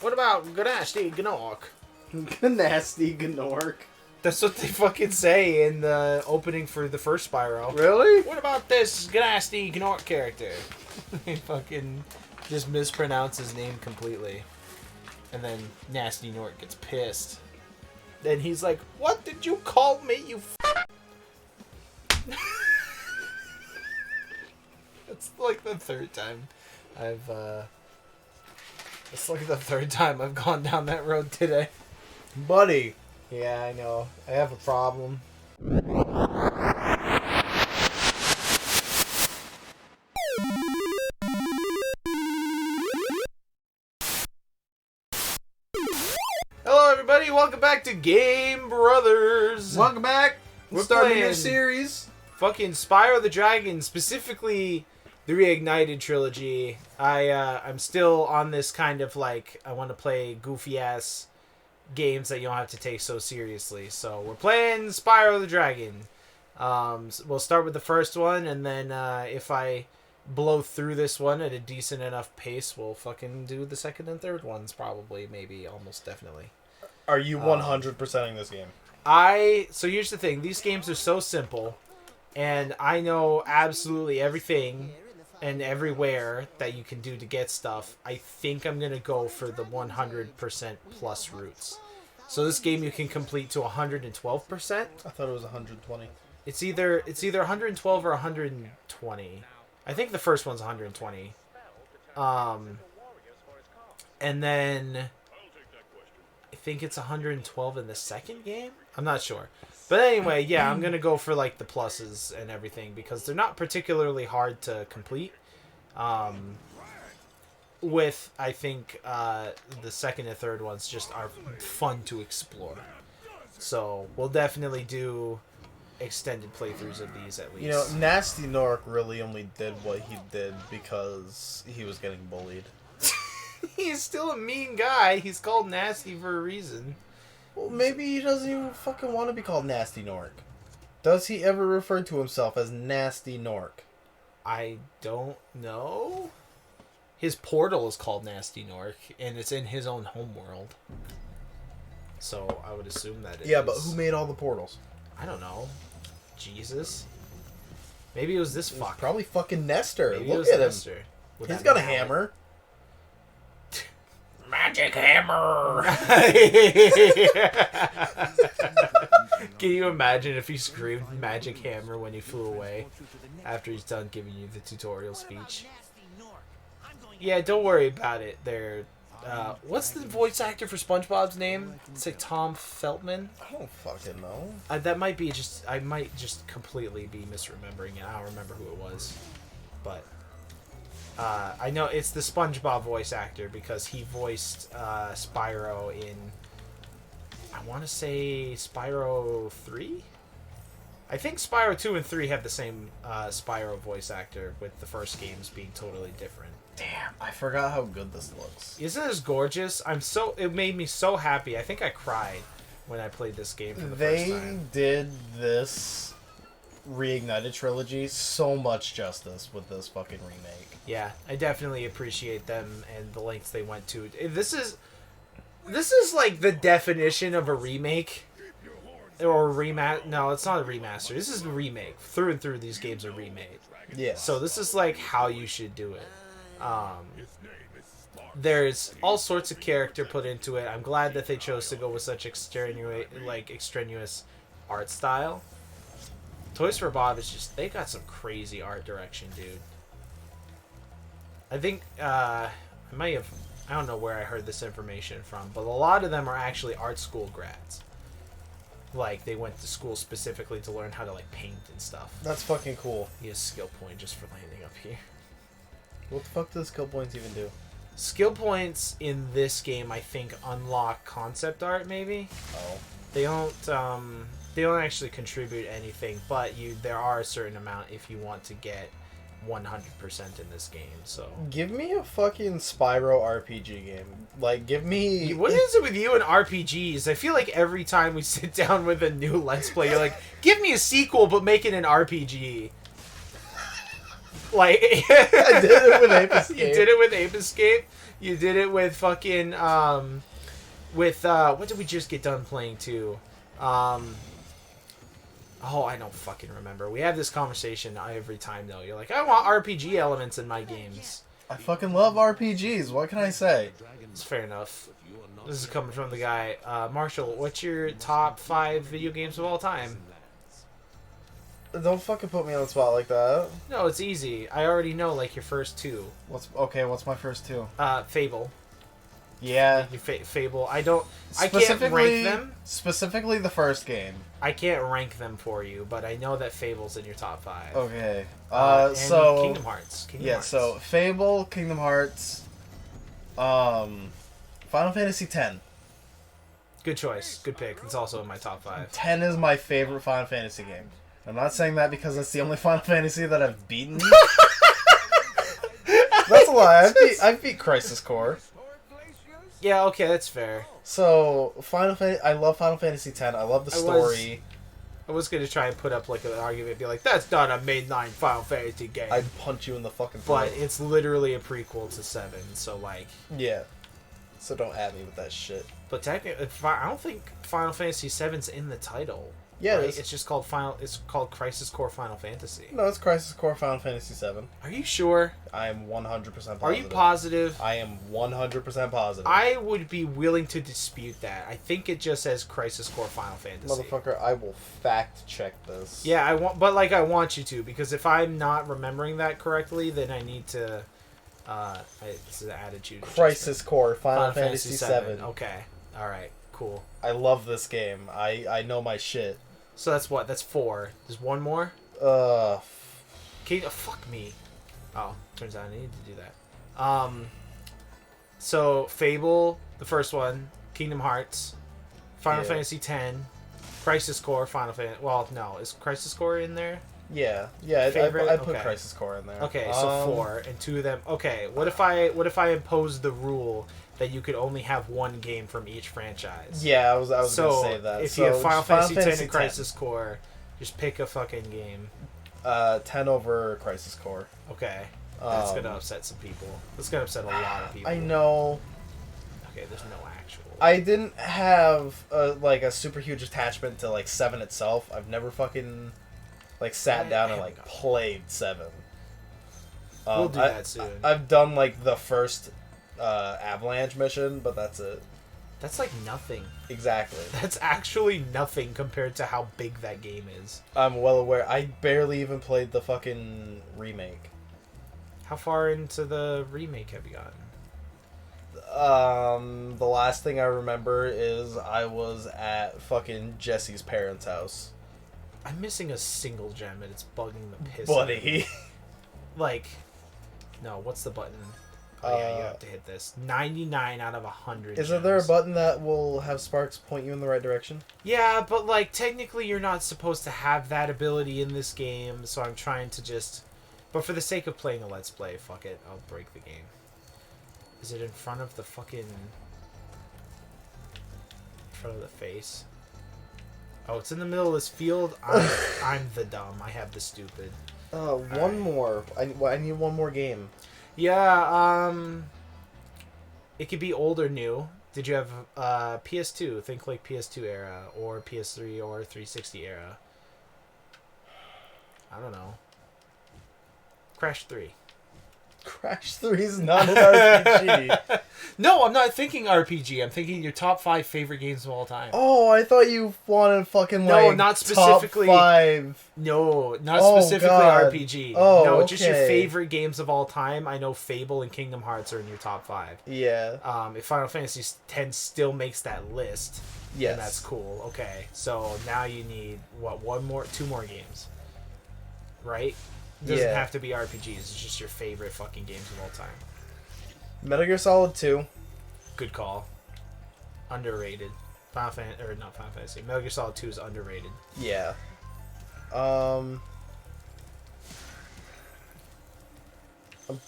What about Gnasty Gnork? Nasty Gnork. That's what they fucking say in the opening for the first Spyro. Really? What about this Gnasty Gnork character? They fucking just mispronounce his name completely. And then Nasty Gnork gets pissed. Then he's like, "What did you call me, you f-?" It's like the third time I've gone down that road today. Buddy. Yeah, I know. I have a problem. Hello, everybody. Welcome back to Game Brothers. Welcome back. We're starting a new series. Fucking Spyro the Dragon, specifically the Reignited Trilogy. I'm still on this kind of like, I want to play goofy ass games that you don't have to take so seriously. So we're playing Spyro the Dragon. We'll start with the first one, and then if I blow through this one at a decent enough pace, we'll fucking do the second and third ones, probably, maybe, almost definitely. Are you 100%ing this game? So here's the thing. These games are so simple, and I know absolutely everything and everywhere that you can do to get stuff. I think I'm going to go for the 100% plus routes. So this game you can complete to 112%. I thought it was 120. It's either 112 or 120. I think the first one's 120. And then I think it's 112 in the second game. I'm not sure. But anyway, yeah, I'm going to go for like the pluses and everything because they're not particularly hard to complete. With, I think, the second and third ones just are fun to explore. So we'll definitely do extended playthroughs of these at least. You know, Nasty Nork really only did what he did because he was getting bullied. He's still a mean guy. He's called Nasty for a reason. Well, maybe he doesn't even fucking want to be called Nasty Nork. Does he ever refer to himself as Nasty Nork? I don't know. His portal is called Nasty Nork, and it's in his own homeworld. So I would assume that it Yeah, is. but who made all the portals? I don't know. Jesus? Maybe it was this fuck. Probably fucking Nestor. Maybe Look at him. Nestor. He's got a hammer. Magic hammer! Can you imagine if he screamed magic hammer when he flew away after he's done giving you the tutorial speech? Yeah, don't worry about it there. What's the voice actor for SpongeBob's name? It's like Tom Feltman. I don't fucking know. That might be just... I might just completely be misremembering it. I don't remember who it was. But... I know it's the SpongeBob voice actor because he voiced Spyro in, I want to say Spyro 3? I think Spyro 2 and 3 have the same Spyro voice actor, with the first games being totally different. Damn, I forgot how good this looks. Isn't this gorgeous? It made me so happy. I think I cried when I played this game for the first time. They did this Reignited Trilogy so much justice with this fucking remake. Yeah, I definitely appreciate them and the lengths they went to. This is like the definition of a remake or a remat. No, it's not a remaster. This is a remake. Through and through, these games are remade. Yeah. So this is like how you should do it. There's all sorts of character put into it. I'm glad that they chose to go with such extraneous art style. Toys for Bob is just, they got some crazy art direction, dude. I think, I don't know where I heard this information from, but a lot of them are actually art school grads. Like, they went to school specifically to learn how to, like, paint and stuff. That's fucking cool. He has skill point just for landing up here. What the fuck do skill points even do? Skill points in this game, I think, unlock concept art, maybe? Oh. They don't actually contribute anything, but there are a certain amount if you want to get 100% in this game. So give me a fucking Spyro RPG game. Like, give me... What is it with you and RPGs? I feel like every time we sit down with a new Let's Play, you're like, give me a sequel, but make it an RPG. Like, I did it with Ape Escape. You did it with Ape Escape? You did it with fucking with what did we just get done playing to? Oh, I don't fucking remember. We have this conversation every time though. You're like, I want RPG elements in my games. I fucking love RPGs. What can I say? It's fair enough. This is coming from the guy. Marshall, what's your top 5 video games of all time? Don't fucking put me on the spot like that. No, it's easy. I already know, like, your first 2. What's my first 2? Fable. Yeah. Fable. I can't rank them. Specifically the first game. I can't rank them for you, but I know that Fable's in your top 5. Okay. And So Kingdom Hearts. So Fable, Kingdom Hearts, Final Fantasy X. Good choice. Good pick. It's also in my top 5. 10 is my favorite Final Fantasy game. I'm not saying that because it's the only Final Fantasy that I've beaten. That's a lie. I've beat Crisis Core. Yeah, okay, that's fair. So I love Final Fantasy X. I love the story. I was gonna try and put up like an argument, be like, "That's not a mainline Final Fantasy game." I'd punch you in the fucking throat. But it's literally a prequel to 7, so like. Yeah. So don't at me with that shit. But technically, I don't think Final Fantasy VII's in the title. Yeah, right? it is. It's just called It's called Crisis Core Final Fantasy. No, it's Crisis Core Final Fantasy VII. Are you sure? I am 100% positive. Are you positive? I am 100% positive. I would be willing to dispute that. I think it just says Crisis Core Final Fantasy. Motherfucker, I will fact check this. Yeah, I want you to, because if I'm not remembering that correctly, then I need to. It's an attitude. Crisis Core Final Fantasy VII. Okay. All right. Cool. I love this game. I know my shit. So that's what? That's 4. There's one more? Fuck me. Oh, turns out I need to do that. So, Fable, the first one, Kingdom Hearts, Final Fantasy X, Crisis Core, Final Fantasy... Well, no. Is Crisis Core in there? Yeah. I put Crisis Core in there. Okay, so 4, and 2 of them... Okay, what if I impose the rule that you could only have one game from each franchise? Yeah, I was going to say that. If you have Final Fantasy X and Crisis Core, just pick a fucking game. 10 over Crisis Core. Okay. That's going to upset some people. That's going to upset a lot of people. I know. Okay, there's no actual... I didn't have a super huge attachment to like 7 itself. I've never fucking sat down and played 7. We'll do that soon. I've done the first Avalanche mission, but that's it. That's nothing. Exactly. That's actually nothing compared to how big that game is. I'm well aware. I barely even played the fucking remake. How far into the remake have you gotten? The last thing I remember is I was at fucking Jesse's parents' house. I'm missing a single gem and it's bugging the piss Buddy. out of me. No, what's the button? Oh yeah, you have to hit this. 99 out of 100 Is gems. there a button that will have sparks point you in the right direction? Yeah, but technically you're not supposed to have that ability in this game, so I'm trying to just... But for the sake of playing a Let's Play, fuck it, I'll break the game. Is it in front of the fucking... in front of the face? Oh, it's in the middle of this field? I'm the dumb. I have the stupid. One more. I need one more game. Yeah, it could be old or new. Did you have PS2? Think PS2 era, or PS3 or 360 era. I don't know. Crash 3. Crash 3 is not an RPG. No, I'm not thinking RPG. I'm thinking your top 5 favorite games of all time. Oh, I thought you wanted fucking not specifically top 5. No, not specifically God. RPG. Oh, no, okay. just your favorite games of all time. I know Fable and Kingdom Hearts are in your top 5. Yeah. If Final Fantasy X still makes that list, yes, then that's cool. Okay, so now you need two more games, right? It doesn't have to be RPGs. It's just your favorite fucking games of all time. Metal Gear Solid 2. Good call. Underrated. Not Final Fantasy. Metal Gear Solid 2 is underrated. Yeah. I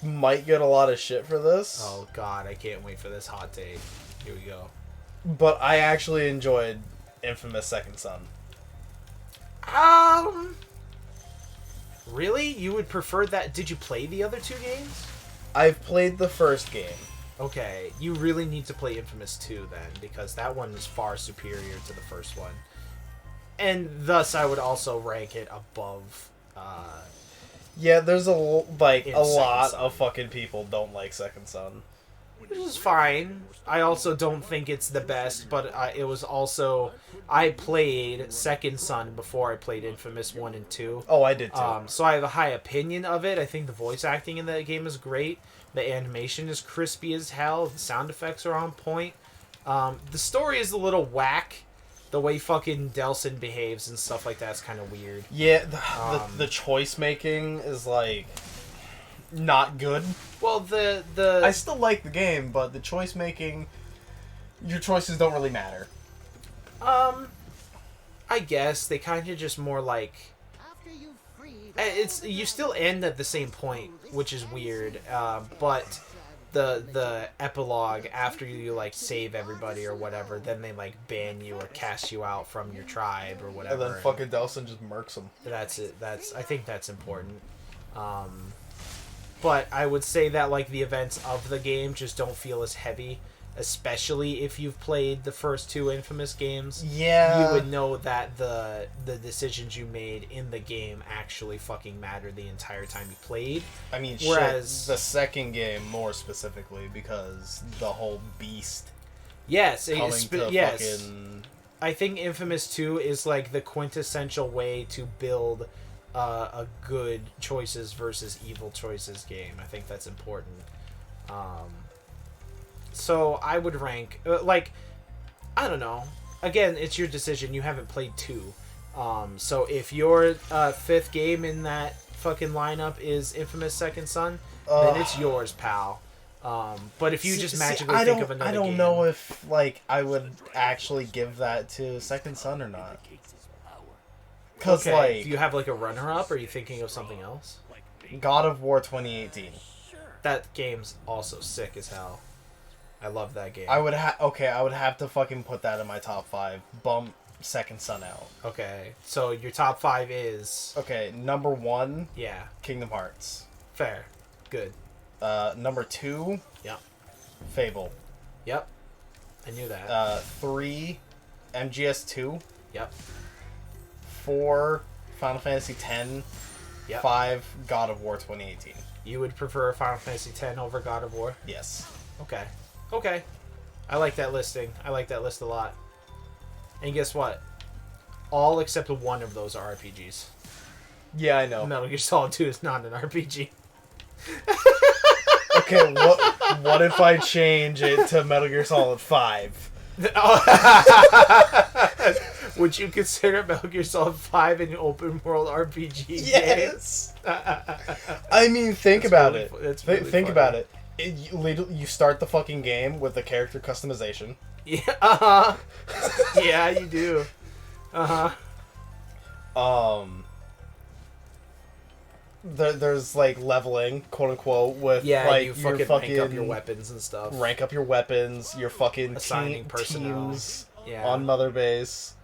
might get a lot of shit for this. Oh god, I can't wait for this hot take. Here we go. But I actually enjoyed Infamous Second Son. Really? You would prefer that? Did you play the other 2 games? I've played the first game. Okay, you really need to play Infamous 2 then, because that one is far superior to the first one. And thus, I would also rank it above. Yeah, there's a lot Son. of fucking people don't like Second Son. Which is fine. I also don't think it's the best, but it was also... I played Second Son before I played Infamous 1 and 2. Oh, I did too. So I have a high opinion of it. I think the voice acting in that game is great. The animation is crispy as hell. The sound effects are on point. The story is a little whack. The way fucking Delsin behaves and stuff like that is kind of weird. Yeah, the choice making is like not good. Well, I still like the game, but the choice making, your choices don't really matter. I guess they kind of just more like it's you still end at the same point, which is weird. But the epilogue after you like save everybody or whatever, then they like ban you or cast you out from your tribe or whatever. And then fucking Delsin just murks him. That's it. I think that's important. But I would say that like the events of the game just don't feel as heavy, especially if you've played the first two Infamous games. Yeah, you would know that the decisions you made in the game actually fucking mattered the entire time you played. I mean, whereas the second game more specifically, because the whole beast. Yes, yes. I think Infamous 2 is like the quintessential way to build a good choices versus evil choices game. I think that's important. So I would rank I don't know. Again, it's your decision. You haven't played 2. So if your fifth game in that fucking lineup is Infamous Second Son, then it's yours, pal. But if you just magically think of another game... I don't know if like I would actually give that to Second Son or not. Because do you have like a runner-up, or are you thinking of something else? God of War 2018. That game's also sick as hell. I love that game. I would have to fucking put that in my top 5. Bump Second Son out. Okay, so your top 5 is... Okay, number 1... Yeah. Kingdom Hearts. Fair. Good. Number 2... Yep. Fable. Yep. I knew that. 3... MGS2. Yep. 4... Final Fantasy X. Yep. 5... God of War 2018. You would prefer Final Fantasy X over God of War? Yes. Okay. Okay. I like that listing. I like that list a lot. And guess what? All except one of those are RPGs. Yeah, I know. Metal Gear Solid 2 is not an RPG. Okay, what if I change it to Metal Gear Solid 5? Would you consider Metal Gear Solid 5 an open world RPG? Yes. I mean, think about it. Think about it. You start the fucking game with the character customization. Yeah. Uh-huh. Yeah, you do. There's like leveling, quote unquote, with like you fucking rank up your weapons and stuff. Rank up your weapons, your fucking assigning personnel. Teams on Mother Base.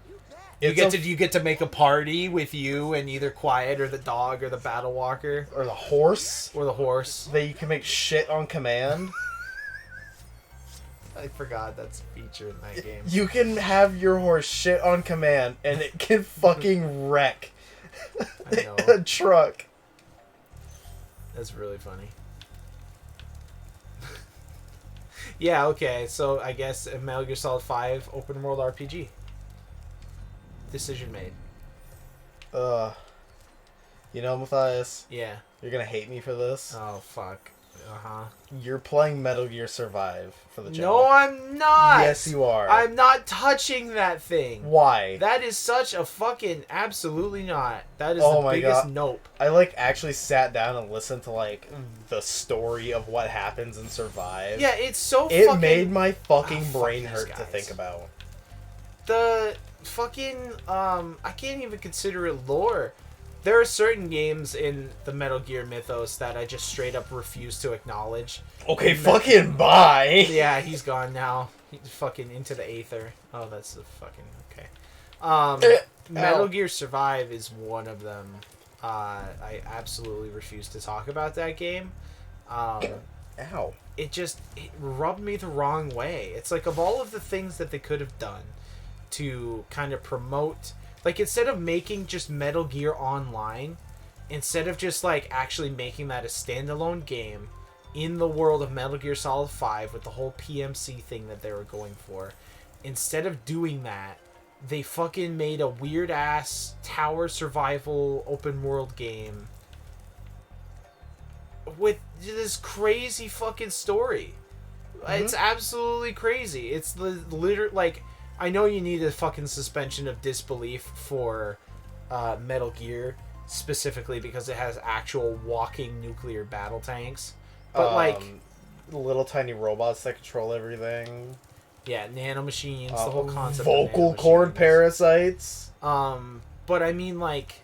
You get to make a party with you and either Quiet or the dog or the Battle Walker or the horse that you can make shit on command. I forgot that's a feature in that game. You can have your horse shit on command and it can fucking wreck a truck. That's really funny. Yeah, okay, so I guess Metal Gear Solid 5 open world RPG. Decision made. You know, Matthias? Yeah. You're gonna hate me for this. Oh, fuck. Uh-huh. You're playing Metal Gear Survive for the channel. No, I'm not! Yes, you are. I'm not touching that thing. Why? That is such a fucking absolutely not. That is the biggest nope. I, like, actually sat down and listened to, like, the story of what happens in Survive. Yeah, it's so It made my fucking brain hurt to think about. The fucking, I can't even consider it lore. There are certain games in the Metal Gear mythos that I just straight up refuse to acknowledge. Okay, fucking bye. Yeah, he's gone now. He's fucking into the aether. Oh, that's the fucking okay. Metal Gear Survive is one of them. I absolutely refuse to talk about that game. Ow. it rubbed me the wrong way. It's like, of all of the things that they could have done to kind of promote, like, instead of making just Metal Gear Online, instead of just like actually making that a standalone game in the world of Metal Gear Solid 5 with the whole PMC thing that they were going for, instead of doing that, they fucking made a weird ass tower survival open world game with this crazy fucking story. Mm-hmm. It's absolutely crazy. It's the like, I know you need a fucking suspension of disbelief for Metal Gear specifically because it has actual walking nuclear battle tanks, but like little tiny robots that control everything. Yeah, nanomachines, the whole concept vocal cord parasites. But I mean, like,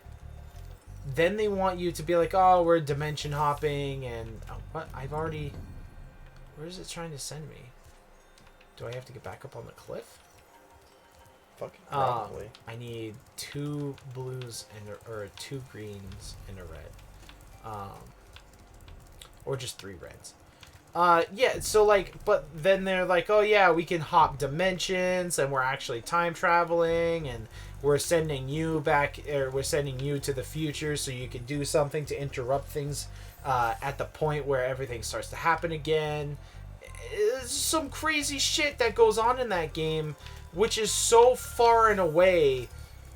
then they want you to be like, oh, we're dimension hopping, and what? Where is it trying to send me? Do I have to get back up on the cliff? Fucking probably. I need 2 blues or 2 greens and a red. Or just 3 reds. Yeah, so like, but then they're like, oh yeah, we can hop dimensions, and we're actually time traveling, and we're sending you to the future so you can do something to interrupt things at the point where everything starts to happen again. It's some crazy shit that goes on in that game, which is so far and away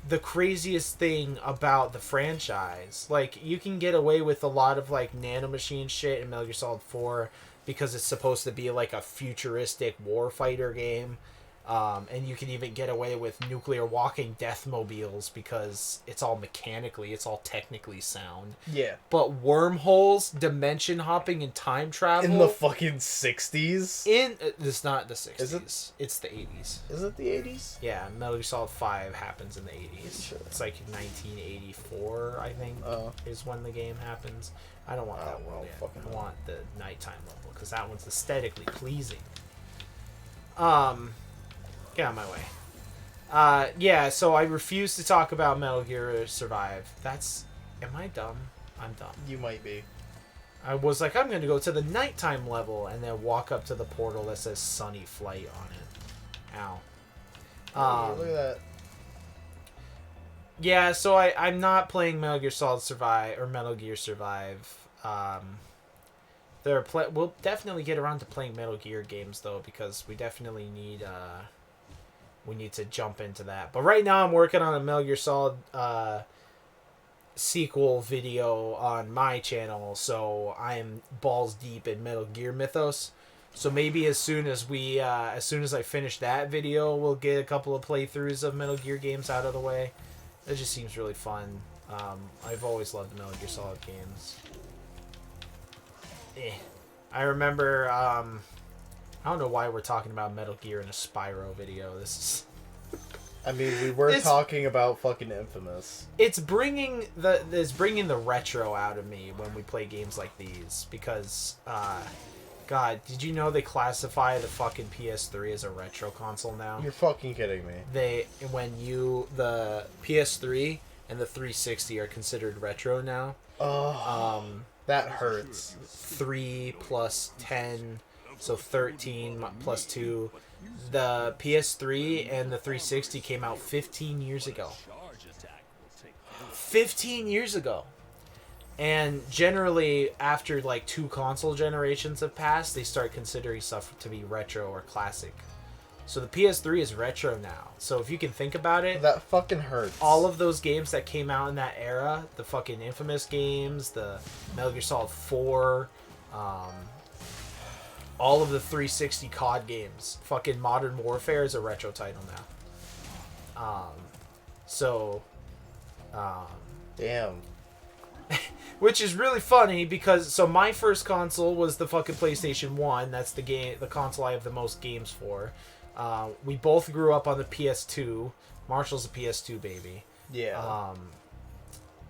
the craziest thing about the franchise. Like, you can get away with a lot of like nanomachine shit in Metal Gear Solid 4 because it's supposed to be like a futuristic warfighter game. And you can even get away with nuclear walking deathmobiles because it's all technically sound. Yeah. But wormholes, dimension hopping, and time travel... In the fucking 60s? It's not the 60s. Is it? It's the 80s. Is it the 80s? Yeah, Metal Gear Solid 5 happens in the 80s. Sure. It's like 1984, I think, is when the game happens. I don't want that world yet. I want the nighttime level, because that one's aesthetically pleasing. Get out of my way. Yeah, so I refuse to talk about Metal Gear Survive. Am I dumb? I'm dumb. You might be. I was like, I'm going to go to the nighttime level and then walk up to the portal that says Sunny Flight on it. Ow. Look at that. Yeah, so I'm not playing Metal Gear Solid Survive or Metal Gear Survive. We'll definitely get around to playing Metal Gear games though, because we definitely need to jump into that. But right now I'm working on a Metal Gear Solid sequel video on my channel, so I'm balls deep in Metal Gear mythos. So maybe as soon as I finish that video, we'll get a couple of playthroughs of Metal Gear games out of the way. It just seems really fun. I've always loved Metal Gear Solid games. I remember, I don't know why we're talking about Metal Gear in a Spyro video. I mean, we were talking about fucking Infamous. It's bringing the retro out of me when we play games like these, because, God, did you know they classify the fucking PS3 as a retro console now? You're fucking kidding me. The PS3 and the 360 are considered retro now. Oh, that hurts. 3 plus 10, so 13 plus 2. The PS3 and the 360 came out 15 years ago. 15 years ago. And generally, after like 2 console generations have passed, they start considering stuff to be retro or classic. So the PS3 is retro now. So if you can think about it, that fucking hurts. All of those games that came out in that era, the fucking Infamous games, the Metal Gear Solid 4, all of the 360 COD games, fucking Modern Warfare is a retro title now. Damn. Which is really funny because my first console was the fucking PlayStation 1. That's the console I have the most games for. We both grew up on the PS2. Marshall's a PS2 baby. Yeah.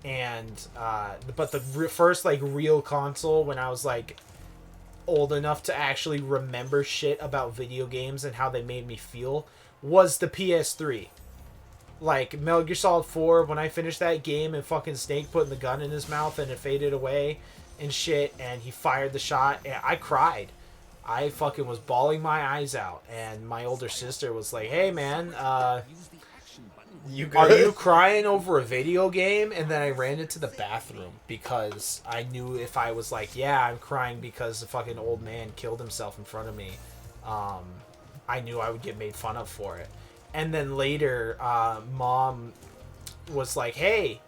But the first like real console when I was like old enough to actually remember shit about video games and how they made me feel was the PS3. Like, Metal Gear Solid 4, when I finished that game and fucking Snake putting the gun in his mouth and it faded away, and shit, and he fired the shot, and I cried. I fucking was bawling my eyes out, and my older sister was like, "Hey, man, are you crying over a video game?" And then I ran into the bathroom because I knew if I was like, "Yeah, I'm crying because the fucking old man killed himself in front of me," I knew I would get made fun of for it. And then later, Mom was like, "Hey,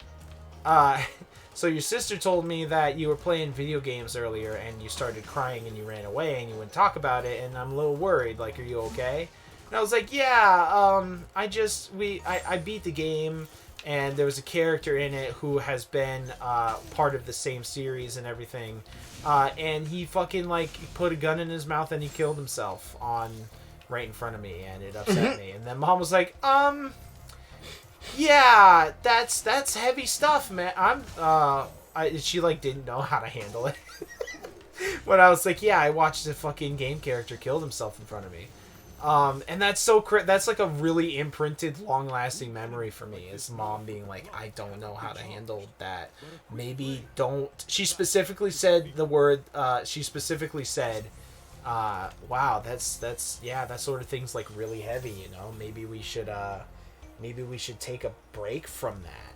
so your sister told me that you were playing video games earlier and you started crying and you ran away and you wouldn't talk about it, and I'm a little worried. Like, are you okay?" And I was like, "Yeah, I beat the game, and there was a character in it who has been part of the same series and everything, and he fucking like put a gun in his mouth and he killed himself right in front of me, and it upset me." And then Mom was like, "Yeah, that's heavy stuff, man." She like didn't know how to handle it. When I was like, "Yeah, I watched a fucking game character kill himself in front of me." And that's that's like a really imprinted, long-lasting memory for me, is Mom being like, "I don't know how to handle that. Maybe don't." She specifically said the word. She specifically said, "Wow, that's yeah, that sort of thing's like really heavy. You know, maybe we should take a break from that."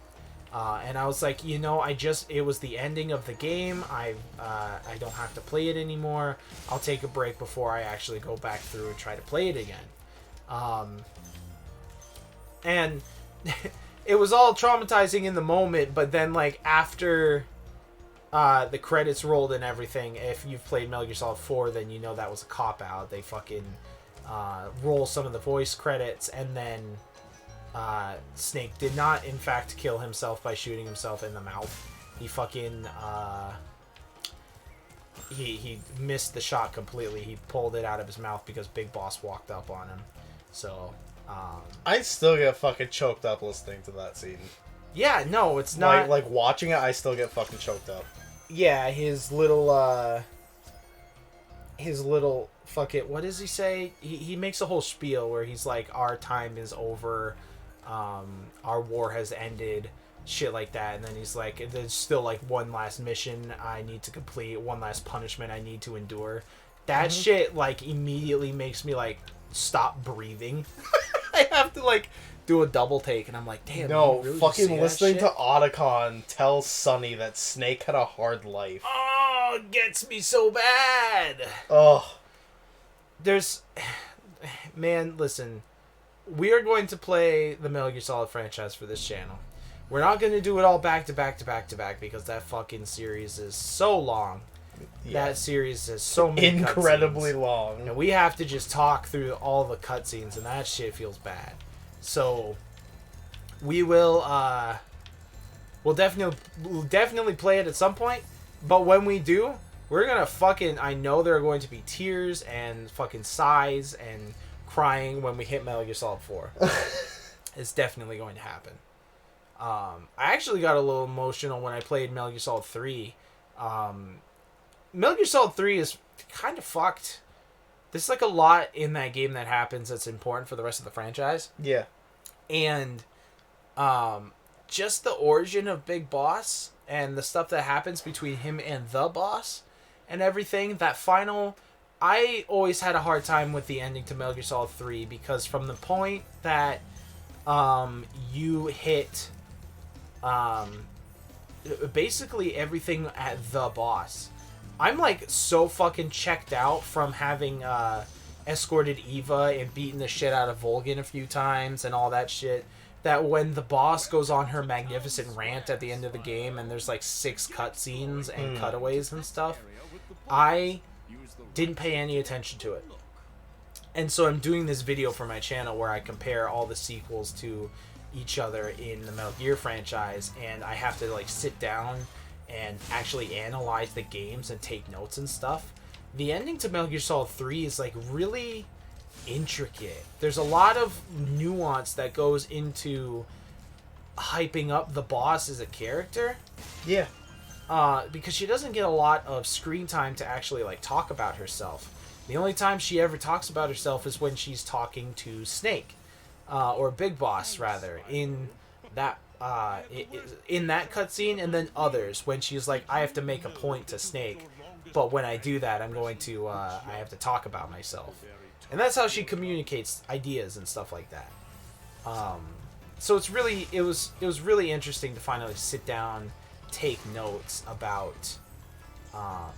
And I was like, it was the ending of the game. I don't have to play it anymore. I'll take a break before I actually go back through and try to play it again. And it was all traumatizing in the moment, but then like after the credits rolled and everything, if you've played Metal Gear Solid 4, then you know that was a cop-out. They fucking roll some of the voice credits, and then Snake did not, in fact, kill himself by shooting himself in the mouth. He fucking he missed the shot completely. He pulled it out of his mouth because Big Boss walked up on him. So I still get fucking choked up listening to that scene. Yeah, no, it's not like watching it. I still get fucking choked up. Yeah, his little fuck it. What does he say? He makes a whole spiel where he's like, "Our time is over. Our war has ended," shit like that. And then he's like, "There's still like one last mission I need to complete, one last punishment I need to endure." That shit like immediately makes me like stop breathing. I have to like do a double take, and I'm like, "Damn, no, really fucking listening to Otacon tell Sonny that Snake had a hard life. Oh, it gets me so bad. Oh, man, listen. We are going to play the Metal Gear Solid franchise for this channel. We're not going to do it all back to back to back to back because that fucking series is so long. Yeah. That series has so many incredibly cutscenes. long. And we have to just talk through all the cutscenes, and that shit feels bad. So we will we'll definitely play it at some point, but when we do, we're going to fucking, I know there are going to be tears and fucking sighs and crying when we hit Metal Gear Solid 4. It's definitely going to happen. I actually got a little emotional when I played Metal Gear Solid 3. Metal Gear Solid 3 is kind of fucked. There's like a lot in that game that happens that's important for the rest of the franchise. Yeah. And just the origin of Big Boss and the stuff that happens between him and the boss and everything, that final... I always had a hard time with the ending to Metal Gear Solid 3 because from the point that you hit basically everything at the boss, I'm like so fucking checked out from having escorted Eva and beaten the shit out of Volgin a few times and all that shit, that when the boss goes on her magnificent rant at the end of the game and there's like 6 cutscenes and cutaways and stuff, I didn't pay any attention to it. And so I'm doing this video for my channel where I compare all the sequels to each other in the Metal Gear franchise, and I have to like sit down and actually analyze the games and take notes and stuff. The ending to Metal Gear Solid 3 is like really intricate. There's a lot of nuance that goes into hyping up the boss as a character. Yeah. Because she doesn't get a lot of screen time to actually like talk about herself. The only time she ever talks about herself is when she's talking to Snake, or Big Boss rather, in in that cutscene, and then others when she's like, I have to make a point to Snake, but when I do that, I'm going to I have to talk about myself, and that's how she communicates ideas and stuff like that. So it was really interesting to finally sit down, take notes about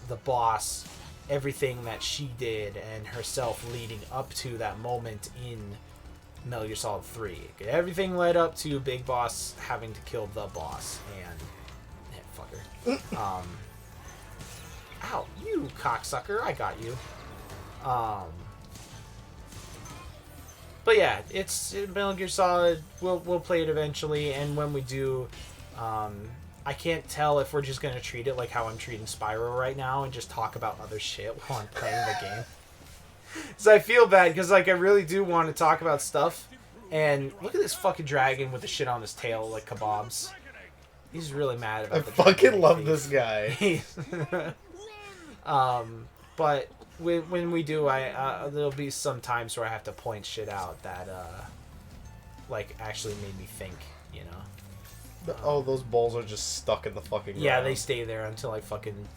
the boss, everything that she did, and herself leading up to that moment in Metal Gear Solid 3. Everything led up to Big Boss having to kill the boss, and fucker. Ow, you cocksucker! I got you. But yeah, it's Metal Gear Solid. We'll play it eventually, and when we do, I can't tell if we're just gonna treat it like how I'm treating Spyro right now and just talk about other shit while I'm playing the game. So I feel bad because like I really do want to talk about stuff. And look at this fucking dragon with the shit on his tail like kebabs. He's really mad about the dragon. I fucking love this guy. But when we do, there'll be some times where I have to point shit out that like actually made me think, you know. Oh, those balls are just stuck in the fucking ground. Yeah, they stay there until I fucking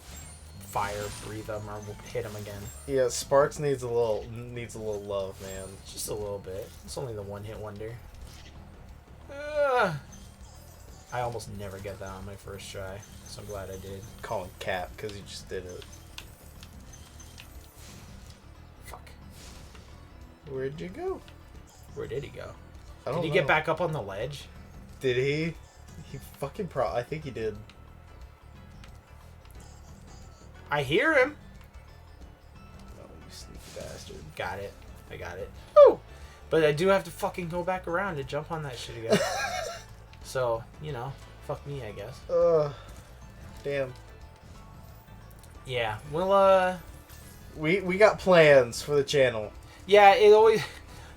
fire breathe them or hit them again. Yeah, Sparks needs a little love, man. Just a little bit. It's only the one hit wonder. I almost never get that on my first try, so I'm glad I did. Call him Cap because he just did it. Fuck. Where'd you go? Where did he go? I don't Did he know. get back up on the ledge? Did he? He fucking I think he did. I hear him. Oh, you sneaky bastard. Got it. I got it. Woo! But I do have to fucking go back around to jump on that shit again. So, you know, fuck me, I guess. Damn. Yeah, well, We got plans for the channel. yeah, it always...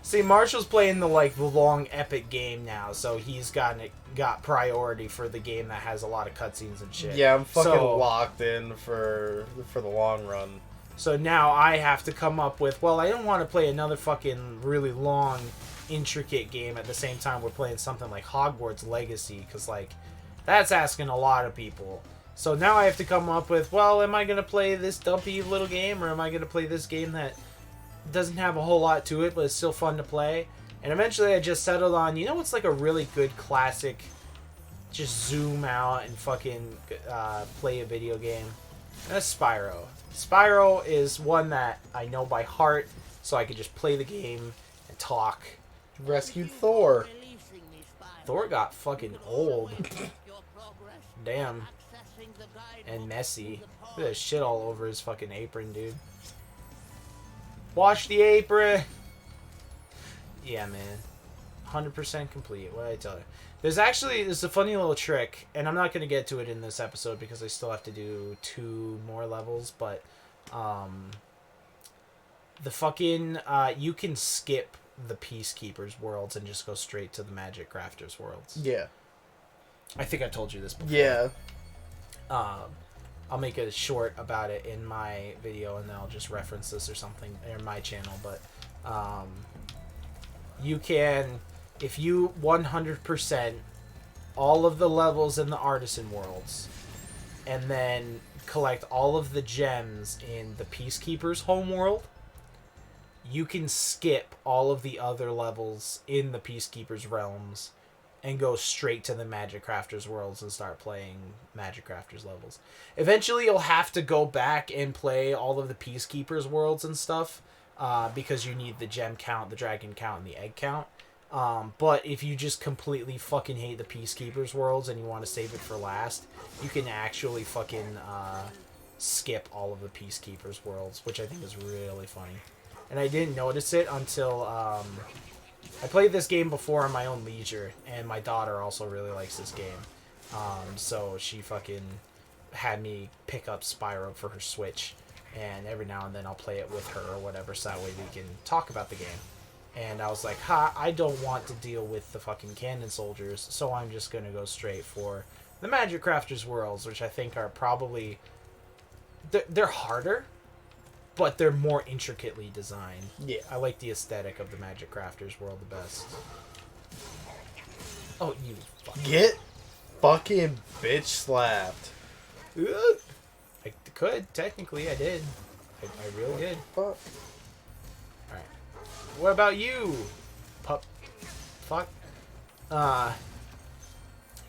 See, Marshall's playing the long epic game now, so he's got priority for the game that has a lot of cutscenes and shit. Yeah, I'm fucking locked in for the long run. So now I have to come up with, well, I don't want to play another fucking really long, intricate game at the same time we're playing something like Hogwarts Legacy, because, like, that's asking a lot of people. So now I have to come up with, well, am I going to play this dumpy little game, or am I going to play this game that doesn't have a whole lot to it, but it's still fun to play? And eventually I just settled on, you know what's like a really good classic, just zoom out and fucking play a video game? That's Spyro. Spyro is one that I know by heart, so I could just play the game and talk. Rescued Thor. Thor got fucking old. Damn. And messy. Look at that shit all over his fucking apron, dude. Wash the apron! Yeah, man. 100% complete. What did I tell you? There's a funny little trick, and I'm not going to get to it in this episode because I still have to do 2 more levels, but the fucking you can skip the Peacekeepers worlds and just go straight to the Magic Crafters worlds. Yeah. I think I told you this before. Yeah. I'll make a short about it in my video, and then I'll just reference this or something in my channel. But you can, if you 100% all of the levels in the Artisan worlds, and then collect all of the gems in the Peacekeeper's home world, you can skip all of the other levels in the Peacekeeper's realms and go straight to the Magic Crafters worlds and start playing Magic Crafters levels. Eventually, you'll have to go back and play all of the Peacekeepers worlds and stuff, because you need the gem count, the dragon count, and the egg count. But if you just completely fucking hate the Peacekeepers worlds and you want to save it for last, you can actually fucking skip all of the Peacekeepers worlds, which I think is really funny. And I didn't notice it until... I played this game before on my own leisure, and my daughter also really likes this game. So she fucking had me pick up Spyro for her Switch, and every now and then I'll play it with her or whatever, so that way we can talk about the game. And I was like, I don't want to deal with the fucking cannon soldiers, so I'm just going to go straight for the Magic Crafters worlds, which I think are probably... They're harder, but they're more intricately designed. Yeah. I like the aesthetic of the Magic Crafters world the best. Oh, you fuck. Get fucking bitch slapped. I could, technically, I did. I really did. Fuck. Alright. What about you? Pup. Fuck.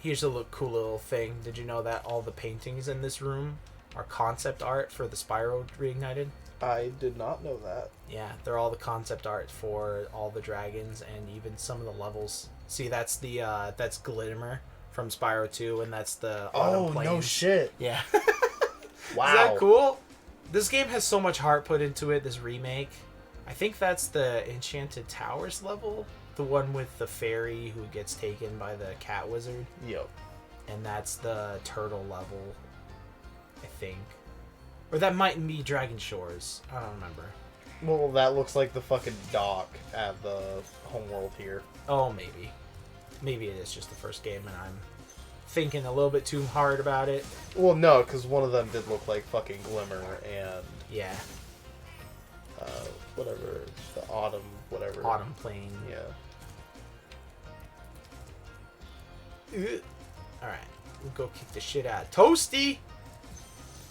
Here's a cool little thing. Did you know that all the paintings in this room are concept art for the Spyro Reignited? I did not know that. Yeah, they're all the concept art for all the dragons and even some of the levels. See, that's the that's Glimmer from Spyro 2, and that's the Autumn Plains. No shit. Yeah. Wow. Is that cool? This game has so much heart put into it, this remake. I think that's the Enchanted Towers level. The one with the fairy who gets taken by the cat wizard. Yep. And that's the turtle level, I think. Or that might be Dragon Shores. I don't remember. Well, that looks like the fucking dock at the homeworld here. Oh, maybe. Maybe it is just the first game and I'm thinking a little bit too hard about it. Well, no, because one of them did look like fucking Glimmer and... Yeah. Whatever. The Autumn, whatever. Autumn Plain. Yeah. Alright. We'll go kick the shit out of Toasty!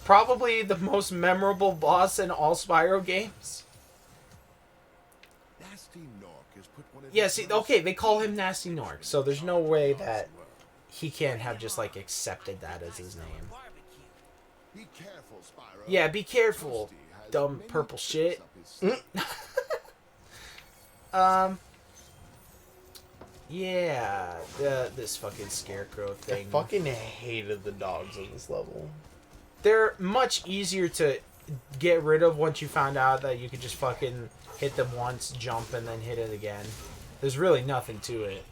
Probably the most memorable boss in all Spyro games. Yeah, see, okay, they call him Nasty Nork, so there's no way that he can't have just, like, accepted that as his name. Yeah, be careful, dumb purple shit. Yeah, this fucking scarecrow thing. I fucking hated the dogs in this level. They're much easier to get rid of once you found out that you could just fucking hit them once, jump, and then hit it again. There's really nothing to it.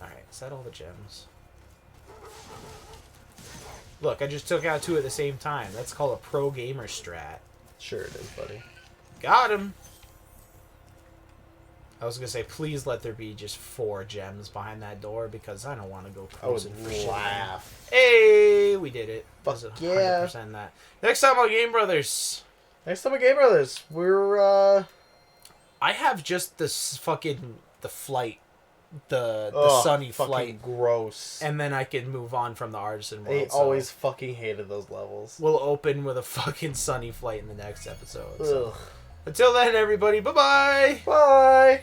Alright, is that all the gems? Look, I just took out two at the same time. That's called a pro gamer strat. Sure it is, buddy. Got him! I was gonna say, please let there be just 4 gems behind that door because I don't want to go cruising for shit. Laugh. Hey, we did it. Fuck That was yeah. 100% that. Next time on GameBrothers. Next time on GameBrothers, we're I have just this fucking the flight, the sunny fucking flight, gross. and then I can move on from the artisan world. I always fucking hated those levels. We'll open with a fucking sunny flight in the next episode. So. Ugh. Until then, everybody, bye-bye! Bye!